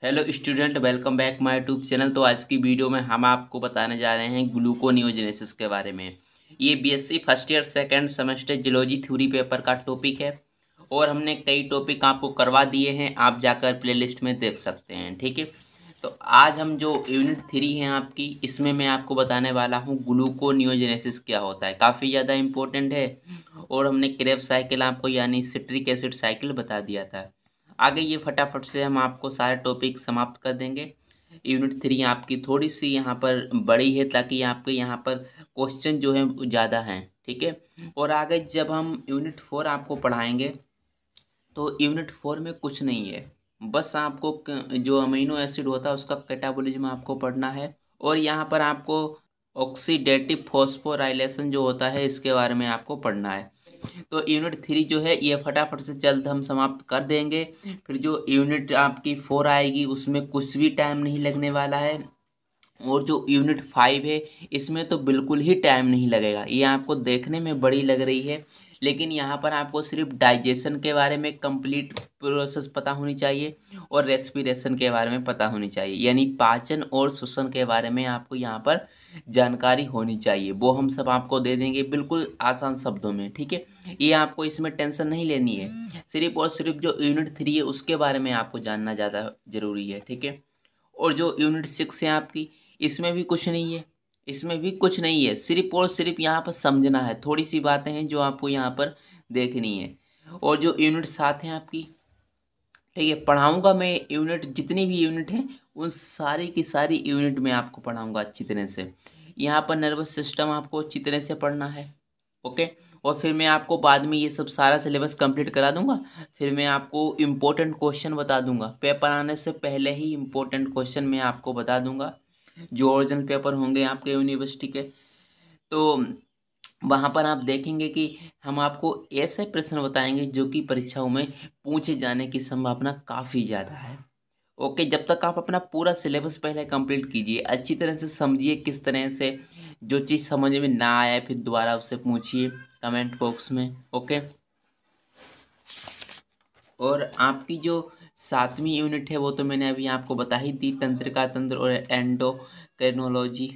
Hello student, welcome back my YouTube channel. तो आज की वीडियो में हम आपको बताने जा रहे हैं ग्लूकोनियोजेनेसिस के बारे में। ये BSc first year second semester geology theory paper का टॉपिक है और हमने कई टॉपिक आपको करवा दिए हैं, आप जाकर प्लेलिस्ट में देख सकते हैं। ठीक है, तो आज हम जो यूनिट 3 है आपकी, इसमें मैं आपको बताने वाला हूँ ग्लूकोनियोजेनेसिस क्या होता है। काफ़ी ज़्यादा इम्पोर्टेंट है और हमने क्रेब्स साइकिल आपको यानी सिट्रिक एसिड साइकिल बता दिया था। आगे ये फटाफट से हम आपको सारे टॉपिक समाप्त कर देंगे। यूनिट 3 आपकी थोड़ी सी यहाँ पर बड़ी है ताकि आपके यहाँ पर क्वेश्चन जो है ज़्यादा हैं। ठीक है, और आगे जब हम यूनिट 4 आपको पढ़ाएंगे तो यूनिट 4 में कुछ नहीं है, बस आपको जो अमीनो एसिड होता है उसका कैटाबॉलिज्म आपको पढ़ना है और यहाँ पर आपको ऑक्सीडेटिव फॉस्फोराइलेशन जो होता है इसके बारे में आपको पढ़ना है। तो यूनिट 3 जो है ये फटाफट से जल्द हम समाप्त कर देंगे। फिर जो यूनिट आपकी 4 आएगी उसमें कुछ भी टाइम नहीं लगने वाला है और जो यूनिट 5 है इसमें तो बिल्कुल ही टाइम नहीं लगेगा। ये आपको देखने में बड़ी लग रही है लेकिन यहाँ पर आपको सिर्फ डाइजेशन के बारे में कंप्लीट प्रोसेस पता होनी चाहिए और रेस्पिरेशन के बारे में पता होनी चाहिए, यानी पाचन और श्वसन के बारे में आपको यहाँ पर जानकारी होनी चाहिए। वो हम सब आपको दे देंगे बिल्कुल आसान शब्दों में। ठीक है, ये आपको इसमें टेंशन नहीं लेनी है, सिर्फ और सिर्फ जो यूनिट 3 है उसके बारे में आपको जानना ज़्यादा ज़रूरी है। ठीक है, और जो यूनिट 6 है आपकी, इसमें भी कुछ नहीं है, इसमें भी कुछ नहीं है, सिर्फ और सिर्फ यहाँ पर समझना है। थोड़ी सी बातें हैं जो आपको यहाँ पर देखनी है। और जो यूनिट 7 है आपकी, ठीक है, पढ़ाऊँगा मैं यूनिट, जितनी भी यूनिट हैं उन सारी की सारी यूनिट में आपको पढ़ाऊँगा अच्छी तरह से। यहाँ पर नर्वस सिस्टम आपको अच्छी तरह से पढ़ना है। ओके, और फिर मैं आपको बाद में ये सब सारा सिलेबस कंप्लीट करा दूंगा। फिर मैं आपको इम्पोर्टेंट क्वेश्चन बता दूंगा, पेपर आने से पहले ही इम्पोर्टेंट क्वेश्चन मैं आपको बता दूंगा जो ओरिजिनल पेपर होंगे आपके यूनिवर्सिटी के। तो वहाँ पर आप देखेंगे कि हम आपको ऐसे प्रश्न बताएंगे जो कि परीक्षाओं में पूछे जाने की संभावना काफ़ी ज़्यादा है। ओके, जब तक आप अपना पूरा सिलेबस पहले कंप्लीट कीजिए, अच्छी तरह से समझिए किस तरह से, जो चीज़ समझ में ना आए फिर दोबारा उससे पूछिए कमेंट बॉक्स में। ओके, और आपकी जो 7वीं यूनिट है वो तो मैंने अभी आपको बता ही दी, तंत्रिका तंत्र और एंडोक्रिनोलॉजी।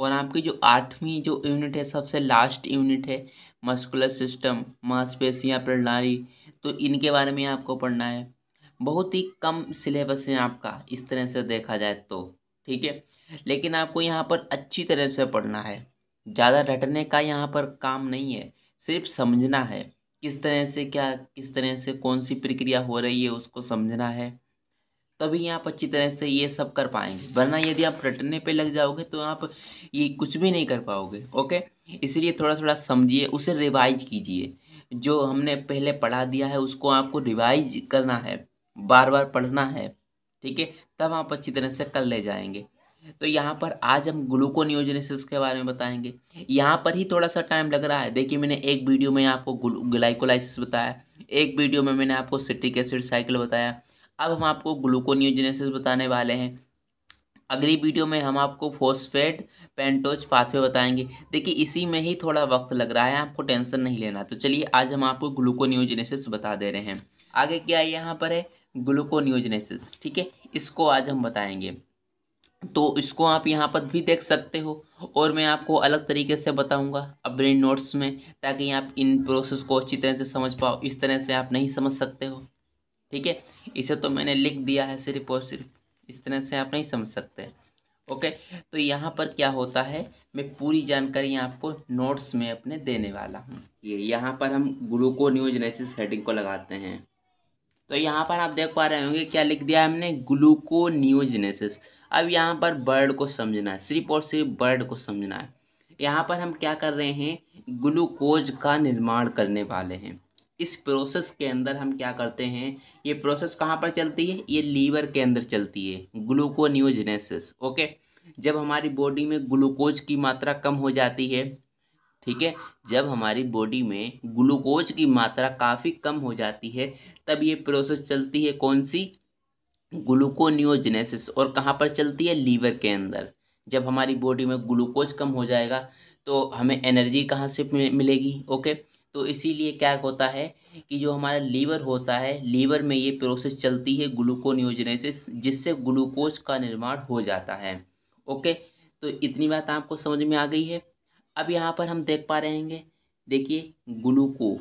और आपकी जो 8वीं जो यूनिट है, सबसे लास्ट यूनिट है, मस्कुलर सिस्टम, मांसपेशियां प्रणाली। तो इनके बारे में आपको पढ़ना है। बहुत ही कम सिलेबस है आपका इस तरह से देखा जाए तो। ठीक है, लेकिन आपको यहाँ पर अच्छी तरह से पढ़ना है, ज़्यादा रटने का यहाँ पर काम नहीं है, सिर्फ समझना है किस तरह से क्या, किस तरह से कौन सी प्रक्रिया हो रही है उसको समझना है, तभी आप अच्छी तरह से ये सब कर पाएंगे। वरना यदि आप रटने पे लग जाओगे तो आप ये कुछ भी नहीं कर पाओगे। ओके, इसलिए थोड़ा थोड़ा समझिए, उसे रिवाइज कीजिए। जो हमने पहले पढ़ा दिया है उसको आपको रिवाइज करना है, बार बार पढ़ना है। ठीक है, तब आप अच्छी तरह से कर ले जाएंगे। तो यहाँ पर आज हम ग्लूकोनियोजेनेसिस के बारे में बताएंगे। यहाँ पर ही थोड़ा सा टाइम लग रहा है। देखिए, मैंने एक वीडियो में आपको ग्लाइकोलाइसिस बताया, एक वीडियो में मैंने आपको सिट्रिक एसिड साइकिल बताया, अब हम आपको ग्लूकोनियोजेनेसिस बताने वाले हैं। अगली वीडियो में हम आपको फॉस्फेट पेंटोज पाथवे बताएंगे। देखिए, इसी में ही थोड़ा वक्त लग रहा है, आपको टेंशन नहीं लेना। तो चलिए आज हम आपको ग्लूकोनियोजेनेसिस बता दे रहे हैं। आगे क्या है, यहाँ पर है ग्लूकोनियोजेनेसिस। ठीक है, इसको आज हम बताएंगे। तो इसको आप यहाँ पर भी देख सकते हो और मैं आपको अलग तरीके से बताऊंगा अपने नोट्स में, ताकि आप इन प्रोसेस को अच्छी तरह से समझ पाओ। इस तरह से आप नहीं समझ सकते हो। ठीक है, इसे तो मैंने लिख दिया है सिर्फ और सिर्फ, इस तरह से आप नहीं समझ सकते। ओके, तो यहाँ पर क्या होता है, मैं पूरी जानकारी आपको नोट्स में अपने देने वाला हूँ। ये यहाँ पर हम ग्लूकोनियोजेनेसिस हेडिंग को लगाते हैं। तो यहाँ पर आप देख पा रहे होंगे क्या लिख दिया हमने, ग्लूकोनियोजेनेसिस। अब यहाँ पर वर्ड को समझना है, सिर्फ और सिर्फ वर्ड को समझना है। यहाँ पर हम क्या कर रहे हैं, ग्लूकोज का निर्माण करने वाले हैं। इस प्रोसेस के अंदर हम क्या करते हैं, ये प्रोसेस कहाँ पर चलती है, ये लीवर के अंदर चलती है, ग्लूकोनियोजेनेसिस। ओके, जब हमारी बॉडी में ग्लूकोज की मात्रा कम हो जाती है, ठीक है, जब हमारी बॉडी में ग्लूकोज की मात्रा काफ़ी कम हो जाती है, तब ये प्रोसेस चलती है कौन सी, ग्लूकोनियोजेनेसिस। और कहाँ पर चलती है, लीवर के अंदर। जब हमारी बॉडी में ग्लूकोज कम हो जाएगा तो हमें एनर्जी कहाँ से मिलेगी। ओके, तो इसीलिए क्या होता है कि जो हमारा लीवर होता है, लीवर में ये प्रोसेस चलती है ग्लूकोनियोजेनेसिस, जिससे ग्लूकोज का निर्माण हो जाता है। ओके, तो इतनी बात आपको समझ में आ गई है। अब यहाँ पर हम देख पा रहे हैं, देखिए ग्लूको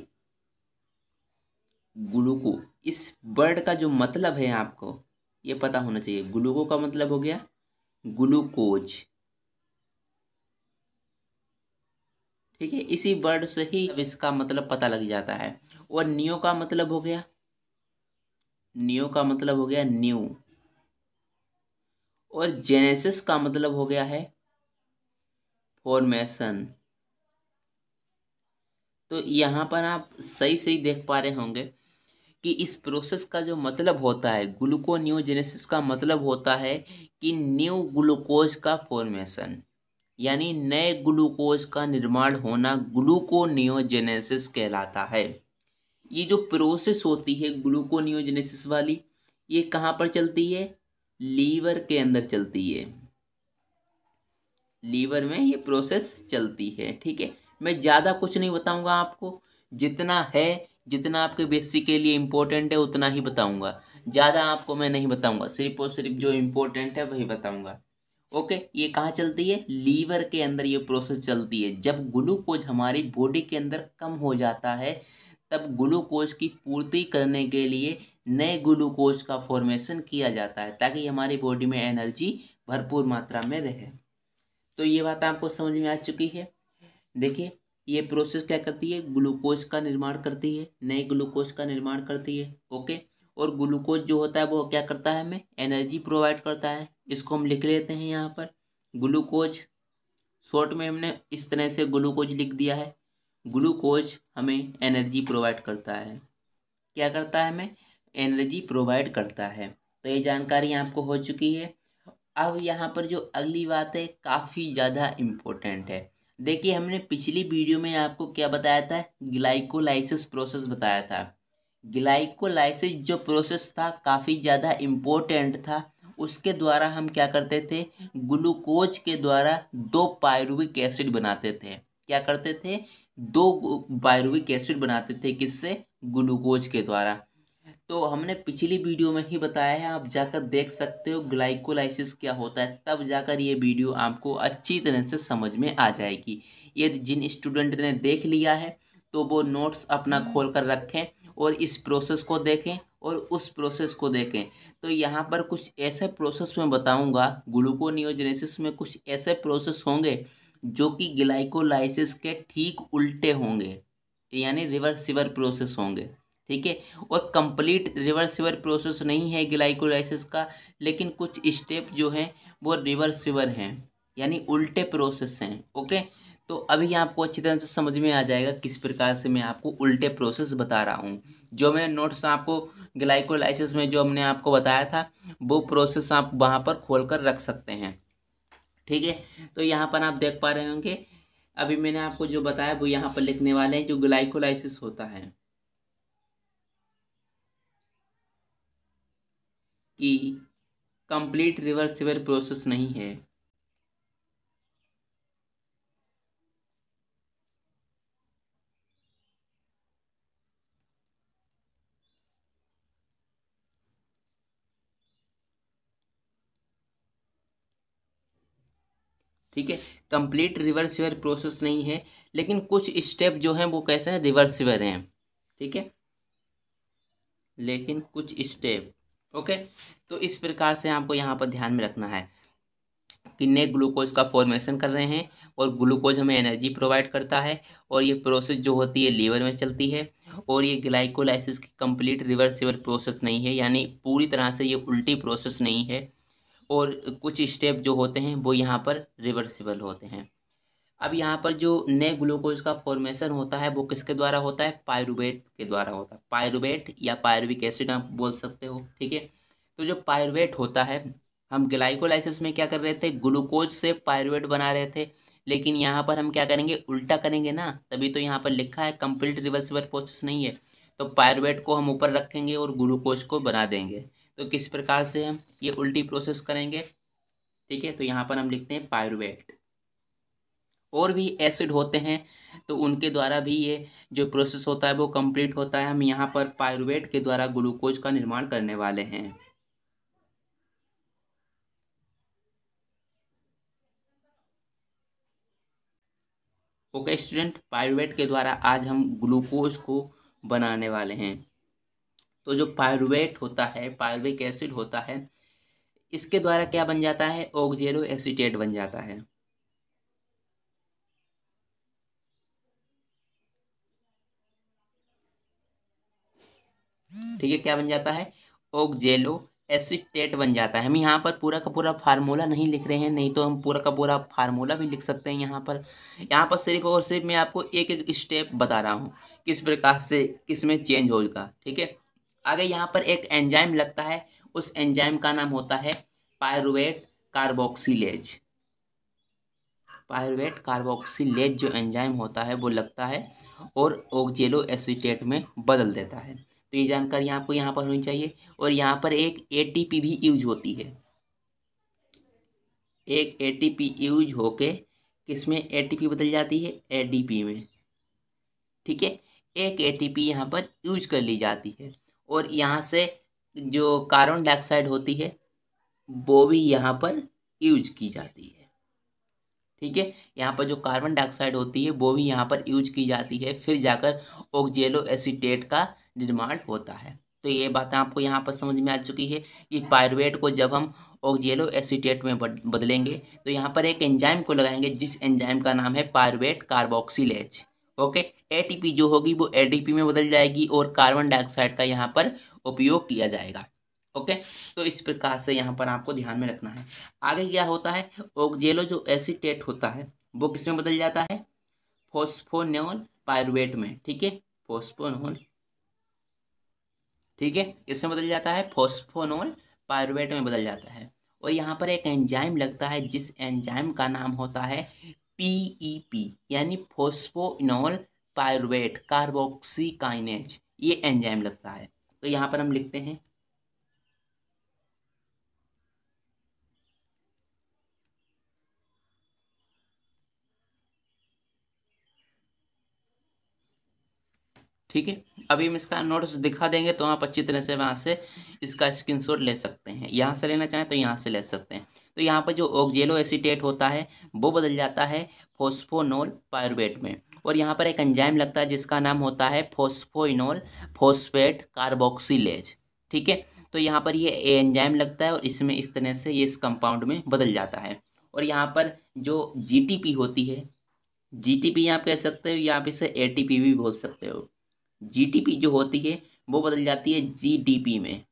इस वर्ड का जो मतलब है आपको ये पता होना चाहिए। ग्लूको का मतलब हो गया ग्लूकोज, ठीक है। इसी वर्ड से ही इसका मतलब पता लग जाता है। और नियो का मतलब हो गया, नियो का मतलब हो गया न्यू, और जेनेसिस का मतलब हो गया है फॉर्मेशन। तो यहाँ पर आप सही सही देख पा रहे होंगे कि इस प्रोसेस का जो मतलब होता है, ग्लूकोनियोजेनेसिस का मतलब होता है कि न्यू ग्लूकोज का फॉर्मेशन, यानी नए ग्लूकोज का निर्माण होना ग्लूकोनियोजेनेसिस कहलाता है। ये जो प्रोसेस होती है ग्लूकोनियोजेनेसिस वाली, ये कहाँ पर चलती है? लीवर के अंदर चलती है। लीवर में ये प्रोसेस चलती है, ठीक है। मैं ज़्यादा कुछ नहीं बताऊंगा आपको, जितना है, जितना आपके बेसिक के लिए इम्पोर्टेंट है उतना ही बताऊंगा। ज़्यादा आपको मैं नहीं बताऊंगा, सिर्फ और सिर्फ जो इम्पोर्टेंट है वही बताऊंगा। ओके, ये कहाँ चलती है? लीवर के अंदर ये प्रोसेस चलती है। जब ग्लूकोज हमारी बॉडी के अंदर कम हो जाता है, तब ग्लूकोज की पूर्ति करने के लिए नए ग्लूकोज का फॉर्मेशन किया जाता है, ताकि हमारी बॉडी में एनर्जी भरपूर मात्रा में रहे। तो ये बात आपको समझ में आ चुकी है। देखिए, ये प्रोसेस क्या करती है? ग्लूकोज का निर्माण करती है, नए ग्लूकोज का निर्माण करती है। ओके, और ग्लूकोज जो होता है वो क्या करता है? हमें एनर्जी प्रोवाइड करता है। इसको हम लिख लेते हैं यहाँ पर ग्लूकोज, शॉर्ट में हमने इस तरह से ग्लूकोज लिख दिया है। ग्लूकोज हमें एनर्जी प्रोवाइड करता है। क्या करता है? हमें एनर्जी प्रोवाइड करता है। तो ये जानकारी आपको हो चुकी है। अब यहाँ पर जो अगली बात है काफ़ी ज़्यादा इम्पोर्टेंट है। देखिए, हमने पिछली वीडियो में आपको क्या बताया था? ग्लाइकोलाइसिस प्रोसेस बताया था। ग्लाइकोलाइसिस जो प्रोसेस था काफ़ी ज़्यादा इम्पोर्टेंट था। उसके द्वारा हम क्या करते थे? ग्लूकोज के द्वारा दो पायरुविक एसिड बनाते थे। क्या करते थे? दो पायरुविक एसिड बनाते थे। किससे? ग्लूकोज के द्वारा। तो हमने पिछली वीडियो में ही बताया है, आप जाकर देख सकते हो ग्लाइकोलाइसिस क्या होता है, तब जाकर ये वीडियो आपको अच्छी तरह से समझ में आ जाएगी। यदि जिन स्टूडेंट ने देख लिया है तो वो नोट्स अपना खोल कर रखें और इस प्रोसेस को देखें और उस प्रोसेस को देखें। तो यहाँ पर कुछ ऐसे प्रोसेस मैं बताऊँगा, ग्लूकोनियोजेनेसिस में कुछ ऐसे प्रोसेस होंगे जो कि ग्लाइकोलाइसिस के ठीक उल्टे होंगे, यानी रिवर्सिबल प्रोसेस होंगे, ठीक है। और कंप्लीट रिवर्सिबल प्रोसेस नहीं है ग्लाइकोलाइसिस का, लेकिन कुछ स्टेप जो हैं वो रिवर्सिबल हैं, यानी उल्टे प्रोसेस हैं। ओके, तो अभी आपको अच्छी तरह से समझ में आ जाएगा किस प्रकार से मैं आपको उल्टे प्रोसेस बता रहा हूँ। जो मैं नोट्स आपको ग्लाइकोलाइसिस में जो हमने आपको बताया था, वो प्रोसेस आप वहाँ पर खोल कर रख सकते हैं, ठीक है। तो यहाँ पर आप देख पा रहे होंगे, अभी मैंने आपको जो बताया वो यहाँ पर लिखने वाले हैं। जो ग्लाइकोलाइसिस होता है कि कंप्लीट रिवर्सिबल प्रोसेस नहीं है। ठीक है, कंप्लीट रिवर्सिबल प्रोसेस नहीं है, लेकिन कुछ स्टेप जो हैं वो कैसे हैं? रिवर्सिबल हैं, ठीक है, लेकिन कुछ स्टेप। ओके, तो इस प्रकार से आपको यहाँ पर ध्यान में रखना है कि नए ग्लूकोज का फॉर्मेशन कर रहे हैं और ग्लूकोज हमें एनर्जी प्रोवाइड करता है, और ये प्रोसेस जो होती है लीवर में चलती है। और ये ग्लाइकोलाइसिस की कंप्लीट रिवर्सिबल प्रोसेस नहीं है, यानी पूरी तरह से ये उल्टी प्रोसेस नहीं है। और कुछ स्टेप जो होते हैं वो यहाँ पर रिवर्सिबल होते हैं। अब यहाँ पर जो नए ग्लूकोज का फॉर्मेशन होता है वो किसके द्वारा होता है? पायरुवेट के द्वारा होता है। पायरुवेट या पायरुविक एसिड आप बोल सकते हो, ठीक है। तो जो पायरुवेट होता है, हम ग्लाइकोलाइसिस में क्या कर रहे थे? ग्लूकोज से पायरुवेट बना रहे थे, लेकिन यहाँ पर हम क्या करेंगे? उल्टा करेंगे ना, तभी तो यहाँ पर लिखा है कंप्लीट रिवर्सिबल प्रोसेस नहीं है। तो पायरुवेट को हम ऊपर रखेंगे और ग्लूकोज को बना देंगे। तो किस प्रकार से हम ये उल्टी प्रोसेस करेंगे? ठीक है, तो यहाँ पर हम लिखते हैं पायरुवेट। और भी एसिड होते हैं, तो उनके द्वारा भी ये जो प्रोसेस होता है वो कंप्लीट होता है। हम यहाँ पर पायरुवेट के द्वारा ग्लूकोज का निर्माण करने वाले हैं। ओके स्टूडेंट, पायरुवेट के द्वारा आज हम ग्लूकोज को बनाने वाले हैं। तो जो पायरुवेट होता है, पायरुविक एसिड होता है, इसके द्वारा क्या बन जाता है, ऑक्जेलो एसीटेट बन जाता है। ठीक है, क्या बन जाता है, ऑक्जेलो एसीटेट बन जाता है। हम यहाँ पर पूरा का पूरा फार्मूला नहीं लिख रहे हैं, नहीं तो हम पूरा का पूरा फार्मूला भी लिख सकते हैं यहाँ पर सिर्फ और सिर्फ मैं आपको एक एक स्टेप बता रहा हूँ किस प्रकार से किसमें चेंज होगा। ठीक है, आगे यहाँ पर एक एंजाइम लगता है, उस एंजाइम का नाम होता है पायरुवेट कार्बोक्सिलेज। पायरुवेट कार्बोक्सिलेज जो एंजाइम होता है वो लगता है और ऑक्जेलो एसीटेट में बदल देता है। तो ये जानकारी आपको यहाँ पर होनी चाहिए। और यहाँ पर एक एटीपी भी यूज होती है, एक एटीपी यूज होके किसमें एटीपी बदल जाती है, एडीपी में। ठीक है, एक एटीपी यहाँ पर यूज कर ली जाती है और यहाँ से जो कार्बन डाइऑक्साइड होती है वो भी यहाँ पर यूज की जाती है। ठीक है, यहाँ पर जो कार्बन डाइऑक्साइड होती है वो भी यहाँ पर यूज की जाती है, फिर जाकर ऑक्जेलो एसीटेट का निर्माण होता है। तो ये बातें आपको यहाँ पर समझ में आ चुकी है कि पायरुवेट को जब हम ऑक्जेलो एसीटेट में बदलेंगे तो यहाँ पर एक एंजाइम को लगाएंगे जिस एंजाइम का नाम है पायरुवेट कार्बोक्सिलेज। ओके, एटीपी जो होगी वो एडीपी में बदल जाएगी और कार्बन डाइऑक्साइड का यहाँ पर उपयोग किया जाएगा। ओके, तो इस प्रकार से यहाँ पर आपको ध्यान में रखना है। आगे क्या होता है, ऑक्जेलो जो एसीटेट होता है वो किसमें बदल जाता है, फोस्फोनोल पायरुवेट में। ठीक है, फोस्फोनोल, ठीक है, इसमें बदल जाता है, फोस्फोनोल पायरुवेट में बदल जाता है। और यहाँ पर एक एंजाइम लगता है जिस एंजाइम का नाम होता है पीईपी, यानी फोस्फोइनोल पायरुवेट कार्बोक्सी काइनेज, ये एंजाइम लगता है। तो यहाँ पर हम लिखते हैं ठीक है। अभी हम इसका नोट्स दिखा देंगे तो आप अच्छी तरह से वहाँ से इसका स्क्रीनशॉट ले सकते हैं, यहाँ से लेना चाहें तो यहाँ से ले सकते हैं। तो यहाँ पर जो ऑक्जेलो एसीटेट होता है वो बदल जाता है फोस्फोनोल पायरुवेट में, और यहाँ पर एक एंजाइम लगता है जिसका नाम होता है फोस्फोइनोल फॉस्फेट कार्बोक्सिलेज। ठीक है, तो यहाँ पर ये एंजाइम लगता है और इसमें इस तरह से ये इस कंपाउंड में बदल जाता है। और यहाँ पर जो जीटीपी होती है, जीटीपी आप कह सकते हो या आप इसे एटीपी भी बोल सकते हो, जीटीपी जो होती है वो बदल जाती है जीडीपी में।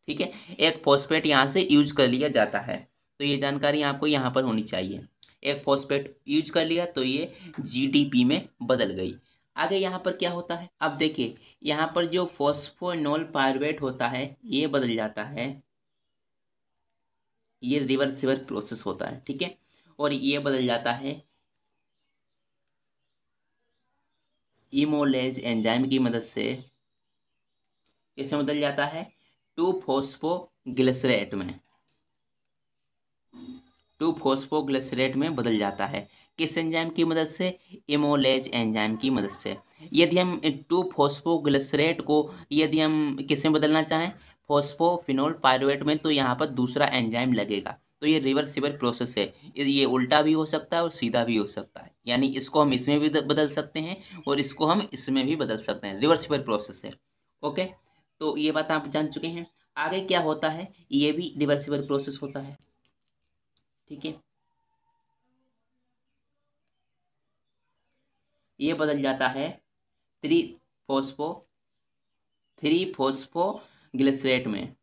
ठीक है, एक फॉस्फेट यहाँ से यूज कर लिया जाता है, तो ये जानकारी आपको यहाँ पर होनी चाहिए। एक फॉस्फेट यूज कर लिया तो ये जीडीपी में बदल गई। आगे यहाँ पर क्या होता है, अब देखिए यहाँ पर जो फॉस्फोनोल पायरुवेट होता है ये बदल जाता है, ये रिवर्सिबल प्रोसेस होता है। ठीक है, और ये बदल जाता है इमोलेज एंजाइम की मदद से, इसमें बदल जाता है 2-फॉस्फोग्लिसरेट में, 2-फॉस्फोग्लिसरेट में बदल जाता है। किस एंजाइम की मदद से, इमोलेज एंजाइम की मदद से। यदि हम 2-फॉस्फोग्लिसरेट को यदि हम किस में बदलना चाहें, फॉस्फोफिनोल पायरुवेट में, तो यहाँ पर दूसरा एंजाइम लगेगा। तो ये रिवर्सिबल प्रोसेस है, ये उल्टा भी हो सकता है और सीधा भी हो सकता है, यानी इसको हम इसमें भी बदल सकते हैं और इसको हम इसमें भी बदल सकते हैं, रिवर्सिबल प्रोसेस है। ओके, तो ये बात आप जान चुके हैं। आगे क्या होता है, ये भी रिवर्सिबल प्रोसेस होता है। ठीक है, ये बदल जाता है थ्री फोस्फो थ्री फोस्फोग्लिसरेट में,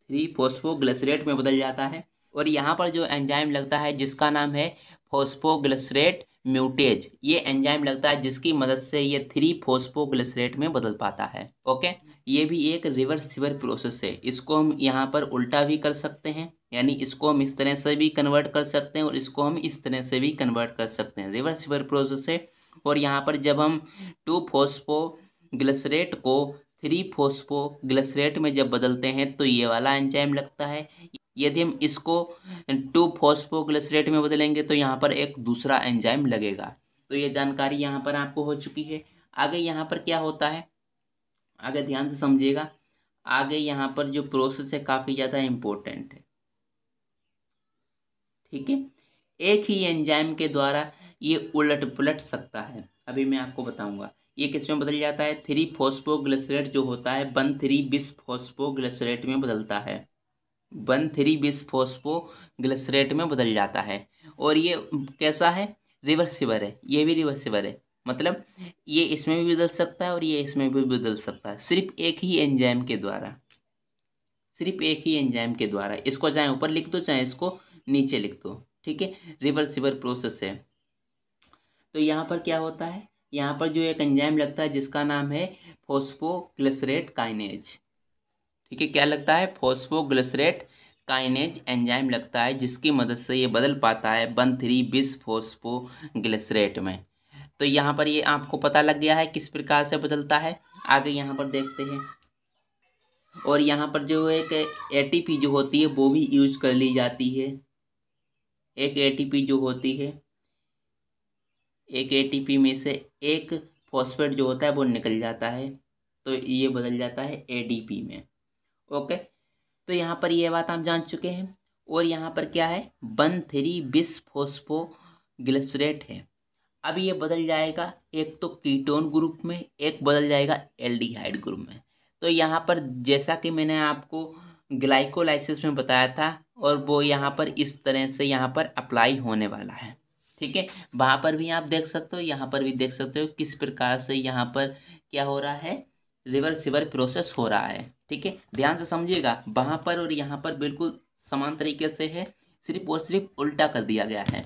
3-फॉस्फोग्लिसरेट में बदल जाता है। और यहाँ पर जो एंजाइम लगता है जिसका नाम है फॉस्फोग्लिसरेट म्यूटेज, ये एंजाइम लगता है जिसकी मदद से ये 3-फॉस्फोग्लिसरेट में बदल पाता है। ओके, ये भी एक रिवर्सिबल प्रोसेस है, इसको हम यहाँ पर उल्टा भी कर सकते हैं, यानी इसको हम इस तरह से भी कन्वर्ट कर सकते हैं और इसको हम इस तरह से भी कन्वर्ट कर सकते हैं, रिवर्सिबल प्रोसेस है। और यहाँ पर जब हम 2-फॉस्फोग्लिसरेट को 3-फॉस्फोग्लिसरेट में जब बदलते हैं तो ये वाला एंजाइम लगता है, यदि हम इसको 2-फॉस्फोग्लिसरेट में बदलेंगे तो यहाँ पर एक दूसरा एंजाइम लगेगा। तो ये जानकारी यहाँ पर आपको हो चुकी है। आगे यहाँ पर क्या होता है, आगे ध्यान से समझिएगा। आगे यहाँ पर जो प्रोसेस है काफ़ी ज़्यादा इम्पोर्टेंट है, ठीक है। एक ही एंजाइम के द्वारा ये उलट पुलट सकता है। अभी मैं आपको बताऊंगा ये किस में बदल जाता है। 3-फॉस्फोग्लिसरेट जो होता है 1,3-बिस-फॉस्फोग्लिसरेट में बदलता है, 1,3-बिस-फॉस्फोग्लिसरेट में बदल जाता है। और ये कैसा है, रिवर्सिबल है। ये भी रिवर्सिबल है, मतलब ये इसमें भी बदल सकता है और ये इसमें भी बदल सकता है, सिर्फ एक ही एंजाइम के द्वारा, सिर्फ एक ही एंजाइम के द्वारा। इसको चाहे ऊपर लिख दो चाहे इसको नीचे लिख दो, ठीक है। रिवर्सिबल प्रोसेस है। तो यहाँ पर क्या होता है, यहाँ पर जो एक एंजाइम लगता है जिसका नाम है फॉस्फोग्लिसरेट काइनेज, ठीक है। क्या लगता है, फॉस्फोग्लिसरेट काइनेज एंजाइम लगता है, जिसकी मदद से ये बदल पाता है 1,3-बिस-फॉस्फोग्लिसरेट में। तो यहाँ पर ये आपको पता लग गया है किस प्रकार से बदलता है। आगे यहाँ पर देखते हैं। और यहाँ पर जो एक एटीपी जो होती है वो भी यूज कर ली जाती है। एक एटीपी जो होती है, एक एटीपी में से एक फॉस्फेट जो होता है वो निकल जाता है, तो ये बदल जाता है एडीपी में। ओके, तो यहाँ पर ये बात आप जान चुके हैं। और यहाँ पर क्या है, 1,3-बिस-फॉस्फोग्लिसरेट है। अब ये बदल जाएगा एक तो कीटोन ग्रुप में, एक बदल जाएगा एल्डिहाइड ग्रुप में। तो यहाँ पर जैसा कि मैंने आपको ग्लाइकोलाइसिस में बताया था, और वो यहाँ पर इस तरह से यहाँ पर अप्लाई होने वाला है, ठीक है। वहाँ पर भी आप देख सकते हो, यहाँ पर भी देख सकते हो किस प्रकार से यहाँ पर क्या हो रहा है, रिवर्सिबल प्रोसेस हो रहा है, ठीक है। ध्यान से समझिएगा, वहाँ पर और यहाँ पर बिल्कुल समान तरीके से है, सिर्फ और सिर्फ उल्टा कर दिया गया है।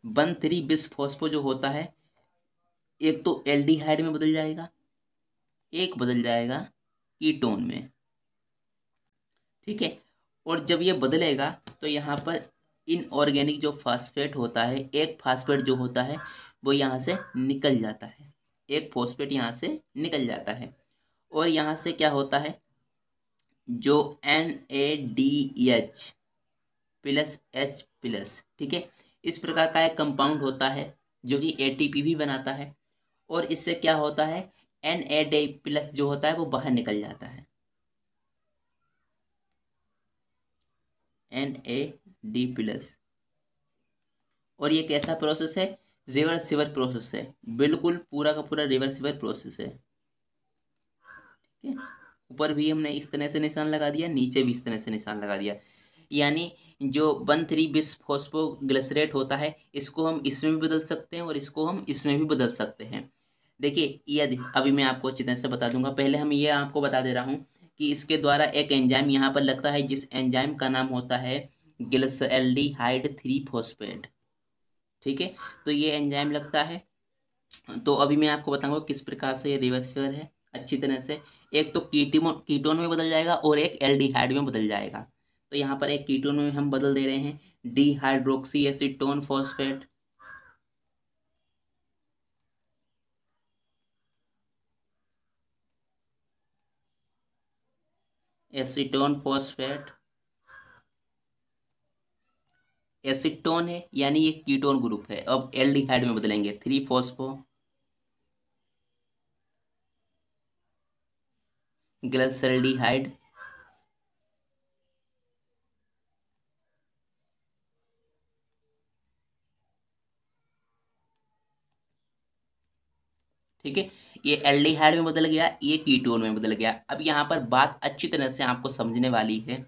1,3-बिस-फॉस्फो जो होता है एक तो एल्डिहाइड में बदल जाएगा, एक बदल जाएगा कीटोन में, ठीक है। और जब ये बदलेगा तो यहाँ पर इनऑर्गेनिक जो फास्फेट होता है, एक फास्फेट जो होता है वो यहाँ से निकल जाता है, एक फॉस्फेट यहाँ से निकल जाता है। और यहाँ से क्या होता है, जो NADH+H+, ठीक है, इस प्रकार का एक कंपाउंड होता है जो कि एटीपी भी बनाता है। और इससे क्या होता है, NAD+ जो होता है वो बाहर निकल जाता है, NAD+। और ये कैसा प्रोसेस है, रिवर्सिबल प्रोसेस है, बिल्कुल पूरा का पूरा रिवर्सिबल प्रोसेस है, ठीक है। ऊपर भी हमने इस तरह से निशान लगा दिया, नीचे भी इस तरह से निशान लगा दिया। यानी जो 1,3-बिस-फॉस्फोग्लिसरेट होता है इसको हम इसमें भी बदल सकते हैं और इसको हम इसमें भी बदल सकते हैं। देखिए यदि अभी मैं आपको अच्छी तरह से बता दूंगा, पहले हम ये आपको बता दे रहा हूँ कि इसके द्वारा एक एंजाइम यहाँ पर लगता है जिस एंजाइम का नाम होता है ग्लिसरैल्डिहाइड 3-फॉस्फेट, ठीक है। तो ये एंजाइम लगता है। तो अभी मैं आपको बताऊंगा किस प्रकार से ये रिवर्सिबल है अच्छी तरह से। एक तो कीटोन में बदल जाएगा और एक एल्डिहाइड में बदल जाएगा। तो यहाँ पर एक कीटोन में हम बदल दे रहे हैं dihydroxy acetone phosphate, acetone phosphate, acetone है यानी ये कीटोन ग्रुप है। अब एल्डिहाइड में बदलेंगे 3-फॉस्फो ग्लिसरैल्डिहाइड, ठीक है। ये एल्डिहाइड में बदल गया, ये कीटोन में बदल गया। अब यहाँ पर बात अच्छी तरह से आपको समझने वाली है।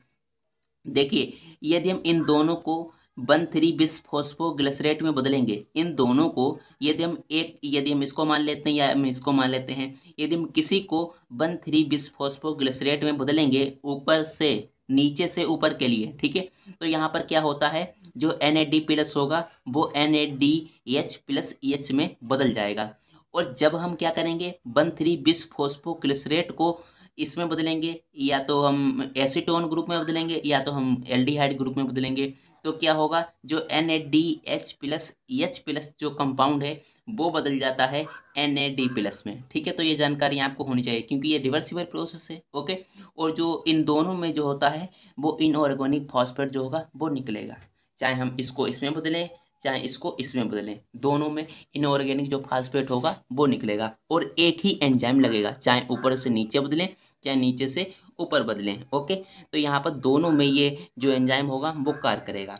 देखिए यदि हम इन दोनों को 1,3-बिस-फॉस्फोग्लिसरेट में बदलेंगे, इन दोनों को यदि हम इसको मान लेते हैं या हम इसको मान लेते हैं, यदि हम किसी को 1,3-बिस-फॉस्फोग्लिसरेट में बदलेंगे ऊपर से नीचे से ऊपर के लिए, ठीक है, तो यहाँ पर क्या होता है, जो NAD+ होगा वो NADH+H में बदल जाएगा। और जब हम क्या करेंगे, 1,3-बिस-फॉस्फोग्लिसरेट को इसमें बदलेंगे, या तो हम एसीटोन ग्रुप में बदलेंगे या तो हम एल्डिहाइड ग्रुप में बदलेंगे, तो क्या होगा, जो NADH+H+ जो कंपाउंड है वो बदल जाता है NAD+ में। ठीक है, तो ये जानकारी आपको होनी चाहिए क्योंकि ये रिवर्सिबल प्रोसेस है। ओके, और जो इन दोनों में जो होता है वो इनऑर्गेनिक फॉस्फेट जो होगा वो निकलेगा, चाहे हम इसको इसमें बदलें चाहे इसको इसमें बदलें, दोनों में इनऑर्गेनिक जो फॉस्फेट होगा वो निकलेगा और एक ही एंजाइम लगेगा, चाहे ऊपर से नीचे बदलें चाहे नीचे से ऊपर बदलें। ओके, तो यहाँ पर दोनों में ये जो एंजाइम होगा वो कार्य करेगा।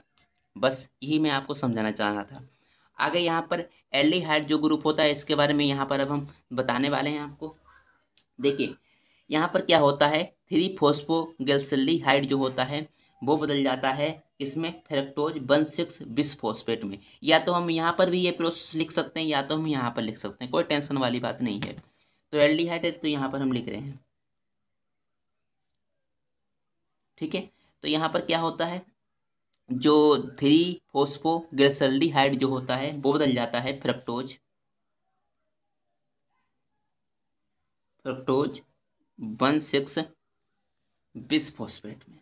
बस यही मैं आपको समझाना चाह रहा था। आगे यहाँ पर एल्डिहाइड जो ग्रुप होता है इसके बारे में यहाँ पर अब हम बताने वाले हैं आपको। देखिए यहाँ पर क्या होता है, 3-फॉस्फोगलिसल्डिहाइड जो होता है वो बदल जाता है इसमें फ्रक्टोज 1,6 बिसफॉस्फेट में। या तो हम यहाँ पर भी ये प्रोसेस लिख सकते हैं या तो हम यहाँ पर लिख सकते हैं, कोई टेंशन वाली बात नहीं है। तो एल्डिहाइड है तो यहाँ पर हम लिख रहे हैं। ठीक है, तो यहाँ पर क्या होता है, जो 3-फॉस्फोग्लिसल्डिहाइड जो होता है वो बदल जाता है फ्रक्टोज 1,6 बिसफॉस्फेट में।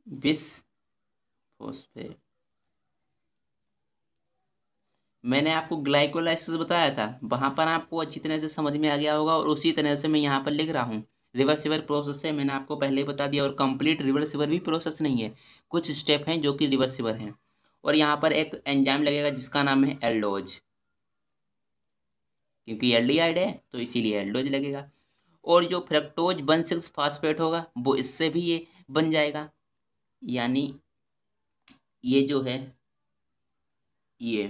बिसफॉस्फेट मैंने आपको ग्लाइकोलाइसिस बताया था, वहां पर आपको अच्छी तरह से समझ में आ गया होगा और उसी तरह से मैं यहाँ पर लिख रहा हूँ। रिवर्सिबल प्रोसेस है, मैंने आपको पहले ही बता दिया, और कंप्लीट रिवर्सिबल भी प्रोसेस नहीं है, कुछ स्टेप हैं जो कि रिवर्सिबल हैं। और यहाँ पर एक एंजाइम लगेगा जिसका नाम है एल्डोज, क्योंकि एल्डिहाइड है तो इसीलिए एल्डोज लगेगा। और जो फ्रक्टोज 1,6 फास्फेट होगा वो इससे भी ये बन जाएगा, यानी ये जो है ये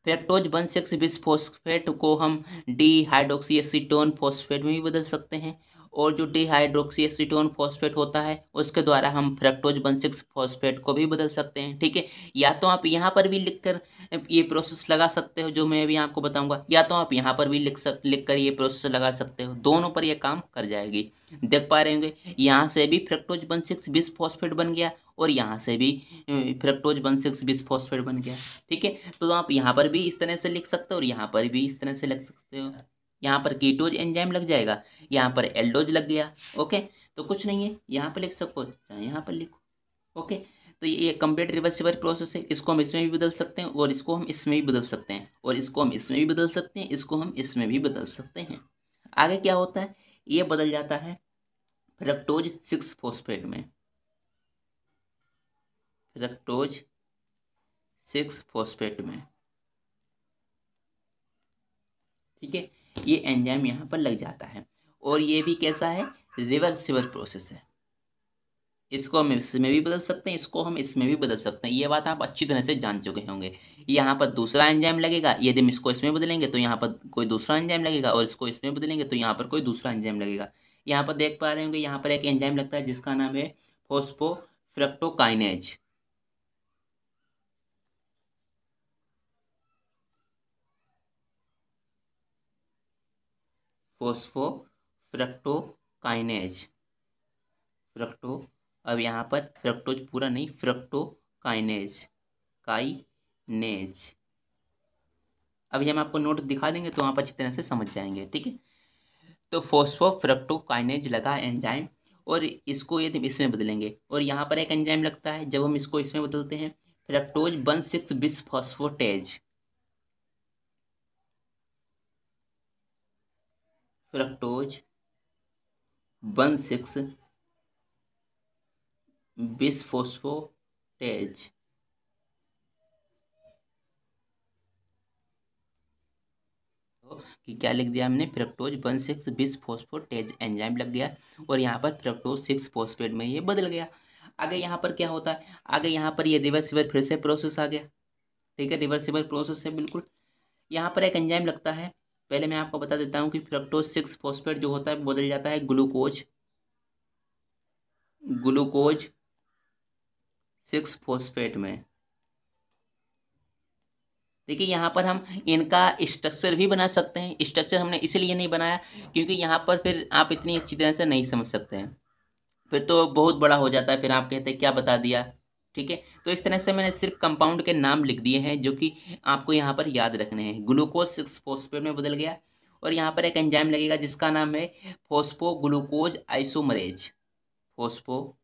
फ्रक्टोज 1,6 बिसफॉस्फेट को हम डिहाइड्रोक्सी एसीटोन फॉस्फेट में भी बदल सकते हैं, और जो डिहाइड्रोक्सी एसीटोन फॉस्फेट होता है उसके द्वारा हम फ्रक्टोज 1,6 फॉस्फेट को भी बदल सकते हैं। ठीक है, या तो आप यहाँ पर भी लिखकर ये प्रोसेस लगा सकते हो जो मैं अभी आपको बताऊंगा, या तो आप यहाँ पर भी लिखकर ये प्रोसेस लगा सकते हो, दोनों पर ये काम कर जाएगी। देख पा रहे होंगे यहाँ से भी फ्रक्टोज 1,6 बिसफॉस्फेट बन गया और यहाँ से भी फ्रक्टोज 1,6 बिसफॉस्फेट बन गया। ठीक है, तो आप यहाँ पर भी इस तरह से लिख सकते हो और यहाँ पर भी इस तरह से लिख सकते हो। यहाँ पर कीटोज एंजाइम लग जाएगा, यहाँ पर एल्डोज लग गया। ओके, तो कुछ नहीं है, यहाँ पर लिख सको चाहे यहाँ पर लिखो। ओके, तो ये कंप्लीट रिवर्सिबल प्रोसेस है, इसको हम इसमें भी बदल सकते हैं और इसको हम इसमें भी बदल सकते हैं, और इसको हम इसमें भी बदल सकते हैं, इसको हम इसमें भी बदल सकते हैं। आगे क्या होता है, ये बदल जाता है फ्रक्टोज 6 फॉस्फेट में, फ्रक्टोज 6 फॉस्फेट में। ठीक है, ये एंजाइम यहाँ पर लग जाता है और ये भी कैसा है, रिवर्सिबल प्रोसेस है। इसको हम इसमें भी बदल सकते हैं, इसको हम इसमें भी बदल सकते हैं, ये बात आप अच्छी तरह से जान चुके होंगे। यहाँ पर दूसरा एंजाइम लगेगा, यदि हम इसको इसमें बदलेंगे तो यहाँ पर कोई दूसरा एंजाइम लगेगा, और इसको इसमें बदलेंगे तो यहाँ पर कोई दूसरा एंजाइम लगेगा। यहाँ पर देख पा रहे होंगे यहाँ पर एक एंजाइम लगता है जिसका नाम है फॉस्फोफ्रक्टोकाइनेज। फॉस्फोफ्रक्टोकाइनेज, फ्रक्टो, अब यहाँ पर फ्रक्टोज पूरा नहीं, फ्रक्टोकाइनेज, काइनेज। अभी हम आपको नोट दिखा देंगे तो आप अच्छी तरह से समझ जाएंगे। ठीक है, तो फॉस्फोफ्रक्टोकाइनेज लगा एंजाइम, और इसको यदि हम इसमें बदलेंगे, और यहाँ पर एक एंजाइम लगता है जब हम इसको इसमें बदलते हैं, फ्रक्टोज 1,6 बिसफॉस्फेटेज, फ्रक्टोज 1,6 बिसफॉस्फेटेज। कि क्या लिख दिया हमने, फ्रक्टोज 1,6 बिसफॉस्फेटेज एंजाइम लग गया, और यहाँ पर फ्रक्टोज 6 फॉस्फेट में ये बदल गया। आगे यहाँ पर क्या होता है, आगे यहाँ पर ये रिवर्सिबल फिर से प्रोसेस आ गया। ठीक है, रिवर्सिबल प्रोसेस है बिल्कुल। यहाँ पर एक एंजाइम लगता है, पहले मैं आपको बता देता हूँ कि फ्रक्टोज 6 फॉस्फेट जो होता है बदल जाता है ग्लूकोज, ग्लूकोज 6 फॉस्फेट में। देखिए यहाँ पर हम इनका स्ट्रक्चर भी बना सकते हैं, स्ट्रक्चर हमने इसलिए नहीं बनाया क्योंकि यहाँ पर फिर आप इतनी अच्छी तरह से नहीं समझ सकते हैं, फिर तो बहुत बड़ा हो जाता है, फिर आप कहते हैं क्या बता दिया। ठीक है, तो इस तरह से मैंने सिर्फ कंपाउंड के नाम लिख दिए हैं जो कि आपको यहाँ पर याद रखने हैं। ग्लूकोज 6 फॉस्फेट में बदल गया, और यहाँ पर एक एंजाइम लगेगा जिसका नाम है phosphoglucose isomerase, phospho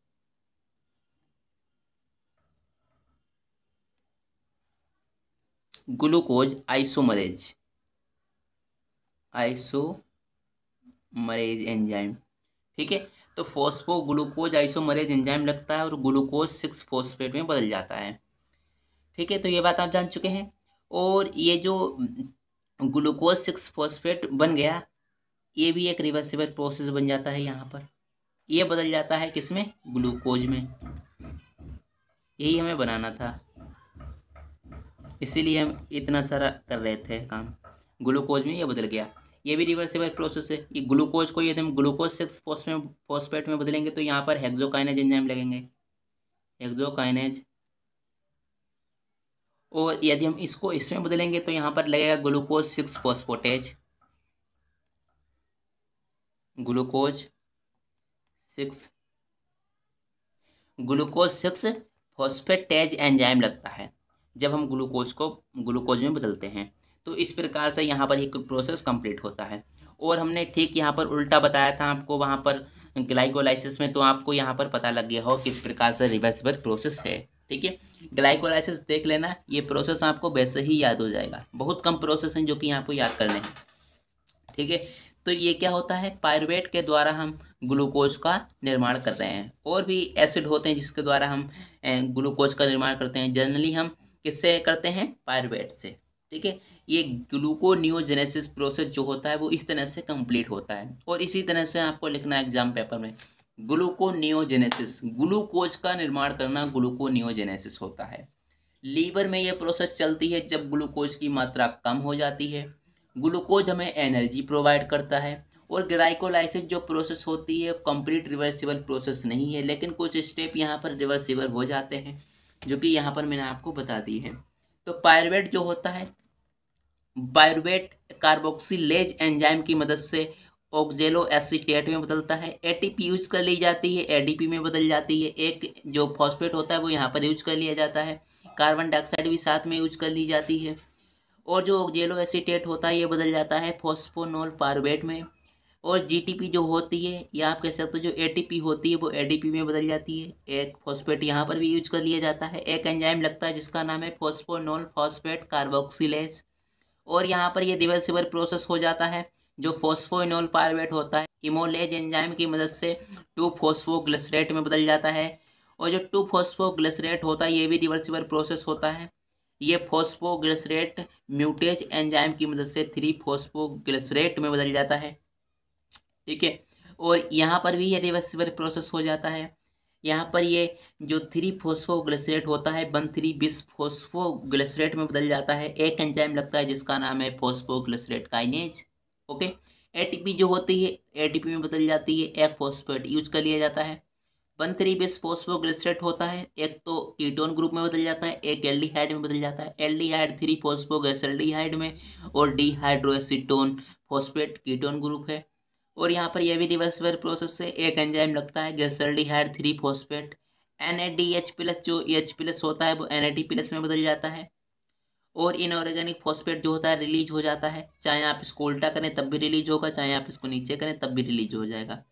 glucose isomerase enzyme, ठीक है। तो फॉस्फो ग्लूकोज आइसोमरेज एंजाइम लगता है और ग्लूकोज 6 फॉस्फेट में बदल जाता है, ठीक है। तो ये बात आप जान चुके हैं। और ये जो ग्लूकोज 6 फॉस्फेट बन गया, ये भी एक रिवर्सिबल प्रोसेस बन जाता है। यहाँ पर ये बदल जाता है किसमें, ग्लूकोज में। यही हमें बनाना था, इसीलिए हम इतना सारा कर रहे थे काम। ग्लूकोज में ये बदल गया, ये भी रिवर्सिबल प्रोसेस है। ये ग्लूकोज को यदि हम ग्लूकोज 6 फॉस्फेट में बदलेंगे तो यहाँ पर हेक्सोकाइनेज एंजाइम लगेंगे, हेक्सोकाइनेज। और यदि हम इसको इसमें बदलेंगे तो यहाँ पर लगेगा glucose 6 phosphatase, glucose 6 phosphatase enzyme लगता है जब हम ग्लूकोज को ग्लूकोज में बदलते हैं। तो इस प्रकार से यहाँ पर एक प्रोसेस कंप्लीट होता है। और हमने ठीक यहाँ पर उल्टा बताया था आपको वहाँ पर ग्लाइकोलाइसिस में, तो आपको यहाँ पर पता लग गया हो किस प्रकार से रिवर्सिबल प्रोसेस है, ठीक है। ग्लाइकोलाइसिस देख लेना, ये प्रोसेस आपको वैसे ही याद हो जाएगा। बहुत कम प्रोसेस हैं जो कि आपको याद करने हैं, ठीक है। तो ये क्या होता है, पायरुवेट के द्वारा हम ग्लूकोज का निर्माण कर रहे हैं। और भी एसिड होते हैं जिसके द्वारा हम ग्लूकोज का निर्माण करते हैं। जनरली हम किससे करते हैं, पायरुवेट से, ठीक है। ये ग्लूकोनियोजेनेसिस प्रोसेस जो होता है वो इस तरह से कंप्लीट होता है। और इसी तरह से आपको लिखना है एग्जाम पेपर में, ग्लूकोनियोजेनेसिस, ग्लूकोज का निर्माण करना ग्लूकोनियोजेनेसिस होता है। लीवर में यह प्रोसेस चलती है जब ग्लूकोज की मात्रा कम हो जाती है। ग्लूकोज हमें एनर्जी प्रोवाइड करता है। और ग्लाइकोलाइसिस जो प्रोसेस होती है कंप्लीट रिवर्सिबल प्रोसेस नहीं है, लेकिन कुछ स्टेप यहाँ पर रिवर्सिबल हो जाते हैं जो कि यहाँ पर मैंने आपको बता दी है। तो पायरुवेट जो होता है, पायरुवेट कार्बोक्सिलेज एंजाइम की मदद से ऑक्जेलो एसीटेट में बदलता है। एटीपी यूज कर ली जाती है, एडीपी में बदल जाती है। एक जो फॉस्फेट होता है वो यहाँ पर यूज कर लिया जाता है। कार्बन डाइऑक्साइड भी साथ में यूज कर ली जाती है। और जो ऑक्जेलो एसीटेट होता है ये बदल जाता है फॉस्फोनोल पायरुवेट में। और जीटीपी जो होती है या आप कह सकते हो जो एटीपी होती है वो एडीपी में बदल जाती है। एक फॉस्फेट यहाँ पर भी यूज कर लिया जाता है। एक एंजाइम लगता है जिसका नाम है फॉस्फोनोल फॉस्फेट कार्बोक्सिलेज। और यहाँ पर ये रिवर्सिबल प्रोसेस हो जाता है। जो फॉस्फोइनोल पायरुवेट होता है इमोलेज एंजाइम की मदद से 2-फॉस्फोग्लिसरेट में बदल जाता है। और जो 2-फॉस्फोग्लिसरेट होता है ये भी रिवर्सिबल प्रोसेस होता है। ये फॉस्फोग्लिसरेट म्यूटेज एंजाइम की मदद से 3-फॉस्फोग्लिसरेट में बदल जाता है, ठीक है। और यहाँ पर भी ये रिवर्सिबल प्रोसेस हो जाता है। यहाँ पर ये जो 3-फॉस्फोग्लिसरेट होता है 1,3-बिस-फॉस्फोग्लिसरेट में बदल जाता है। एक एंजाइम लगता है जिसका नाम है फॉस्फोग्लिसरेट काइनेज, ओके। एटीपी जो होती है एटीपी में बदल जाती है। एक फॉस्फेट यूज कर लिया जाता है। 1,3-बिस-फॉस्फोग्लिसरेट होता है, एक तो कीटोन ग्रुप में बदल जाता है, एक एल्डिहाइड में बदल जाता है। एल्डिहाइड 3-फॉस्फोगैसल्डिहाइड में और डिहाइड्रोएसीटोन फॉस्फेट कीटोन ग्रुप है। और यहाँ पर यह भी रिवर्सिबल प्रोसेस से एक एंजाइम लगता है गैसल्डिहाइड 3-फॉस्फेट। NADH+ जो H+ होता है वो NAD+ में बदल जाता है। और इनऑर्गेनिक फॉस्फेट जो होता है रिलीज हो जाता है। चाहे आप इसको उल्टा करें तब भी रिलीज होगा, चाहे आप इसको नीचे करें तब भी रिलीज हो जाएगा।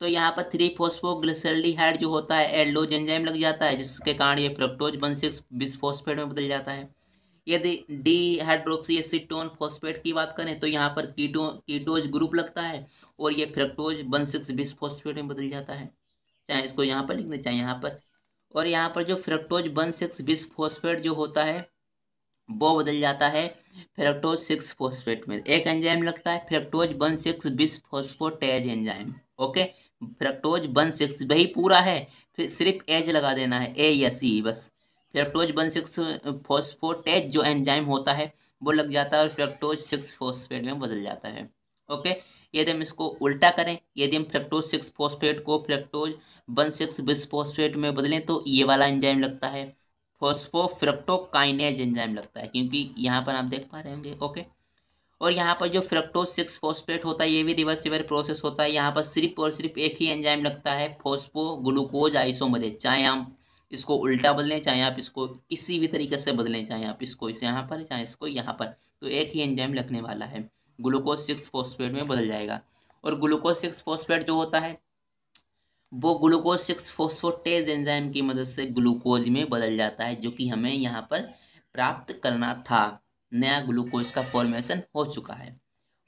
तो यहाँ पर 3-फॉस्फोग्लिसल्डिहाइड जो होता है एल्डोज एंजाइम लग जाता है जिसके कारण ये फ्रक्टोज 1,6-बिस-फॉस्फेट में बदल जाता है। यदि डिहाइड्रोक्सी एसीटोन फॉस्फेट की बात करें तो यहाँ पर कीटोज ग्रुप लगता है और ये फ्रक्टोज 1,6-बिस-फॉस्फेट में बदल जाता है। चाहे इसको यहाँ पर लिख दें चाहे यहाँ पर। और यहाँ पर जो फ्रक्टोज 1,6-बिस-फॉस्फेट जो होता है वो बदल जाता है फ्रक्टोज 6 फॉस्फेट में। एक एंजाइम लगता है फ्रक्टोज 1,6-बिस-फॉस्फेटेज एंजाइम, ओके। फ्रक्टोज 1,6 वही पूरा है, फिर सिर्फ एज लगा देना है, ASE बस। फ्रक्टोज 1,6-फॉस्फेटेज जो एंजाइम होता है वो लग जाता है और फ्रक्टोज 6 फॉस्फेट में बदल जाता है, ओके। यदि हम इसको उल्टा करें, यदि हम फ्रक्टोज 6 फॉस्फेट को फ्रक्टोज 1,6-बिस-फॉस्फेट में बदलें तो ये वाला एंजाइम लगता है फॉस्फोफ्रक्टोकाइनेज एंजाइम लगता है, क्योंकि यहाँ पर आप देख पा रहे होंगे, ओके। और यहाँ पर जो फ्रक्टोज 6 फॉस्फेट होता है ये भी रिवर्सिबल प्रोसेस होता है। यहाँ पर सिर्फ और सिर्फ एक ही एंजाइम लगता है फॉस्फोग्लूकोज आइसोमरेज। चाहे आप इसको उल्टा बदलें, चाहे आप इसको किसी भी तरीके से बदलें, चाहे आप इसको इसे यहाँ पर चाहे इसको यहाँ पर, तो एक ही एंजाइम लगने वाला है, ग्लूकोज 6 फॉस्फेट में बदल जाएगा। और ग्लूकोज 6 फॉस्फेट जो होता है वो ग्लूकोज 6 फॉस्फेटेज एंजाइम की मदद से ग्लूकोज में बदल जाता है, जो कि हमें यहाँ पर प्राप्त करना था। नया ग्लूकोज का फॉर्मेशन हो चुका है।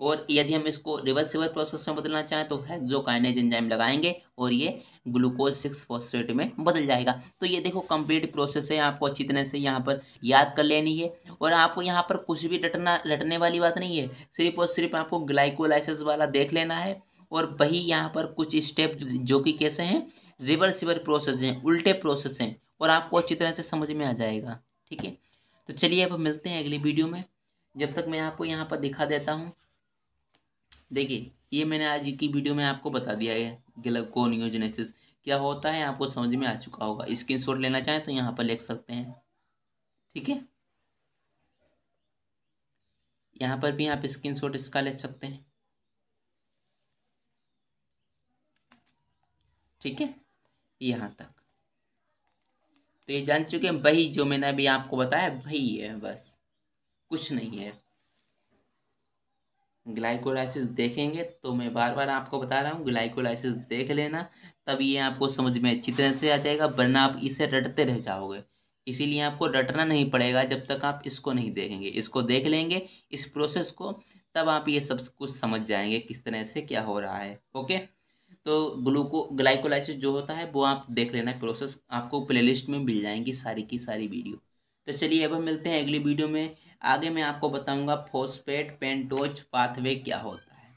और यदि हम इसको रिवर्सिबल प्रोसेस में बदलना चाहें तो हेक्सोकाइनेज एंजाइम लगाएंगे और ये ग्लूकोज 6 फॉस्फेट में बदल जाएगा। तो ये देखो कंप्लीट प्रोसेस है, आपको अच्छी तरह से यहाँ पर याद कर लेनी है। और आपको यहाँ पर कुछ भी रटने वाली बात नहीं है, सिर्फ और सिर्फ आपको ग्लाइकोलाइसिस वाला देख लेना है। और वही यहाँ पर कुछ स्टेप जो कि कैसे हैं, रिवर्सिबल प्रोसेस हैं, उल्टे प्रोसेस हैं, और आपको अच्छी तरह से समझ में आ जाएगा। ठीक है, तो चलिए अब मिलते हैं अगली वीडियो में। जब तक मैं आपको यहाँ पर दिखा देता हूँ। देखिए, ये मैंने आज की वीडियो में आपको बता दिया है ग्लूकोनियोजेनेसिस क्या होता है, आपको समझ में आ चुका होगा। स्क्रीनशॉट लेना चाहें तो यहाँ पर लिख सकते हैं। ठीक है, यहाँ पर भी आप स्क्रीनशॉट इसका ले सकते हैं। ठीक है, यहाँ तक तो ये जान चुके हैं। वही जो मैंने अभी आपको बताया वही है, बस कुछ नहीं है। ग्लाइकोलाइसिस देखेंगे तो मैं बार बार आपको बता रहा हूँ, ग्लाइकोलाइसिस देख लेना, तब ये आपको समझ में अच्छी तरह से आ जाएगा, वरना आप इसे रटते रह जाओगे। इसीलिए आपको रटना नहीं पड़ेगा जब तक आप इसको नहीं देखेंगे। इसको देख लेंगे, इस प्रोसेस को, तब आप ये सब कुछ समझ जाएंगे किस तरह से क्या हो रहा है। ओके, तो ग्लाइकोलाइसिस जो होता है वो आप देख लेना प्रोसेस, आपको प्लेलिस्ट में मिल जाएंगी सारी की सारी वीडियो। तो चलिए अब हम मिलते हैं अगली वीडियो में। आगे मैं आपको बताऊंगा फॉस्फेट पेंटोज पाथवे क्या होता है।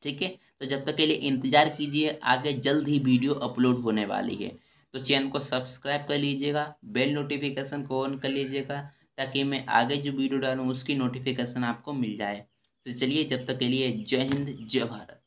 ठीक है, तो जब तक के लिए इंतज़ार कीजिए, आगे जल्द ही वीडियो अपलोड होने वाली है। तो चैनल को सब्सक्राइब कर लीजिएगा, बेल नोटिफिकेशन को ऑन कर लीजिएगा, ताकि मैं आगे जो वीडियो डालूँ उसकी नोटिफिकेशन आपको मिल जाए। तो चलिए, जब तक के लिए जय हिंद जय भारत।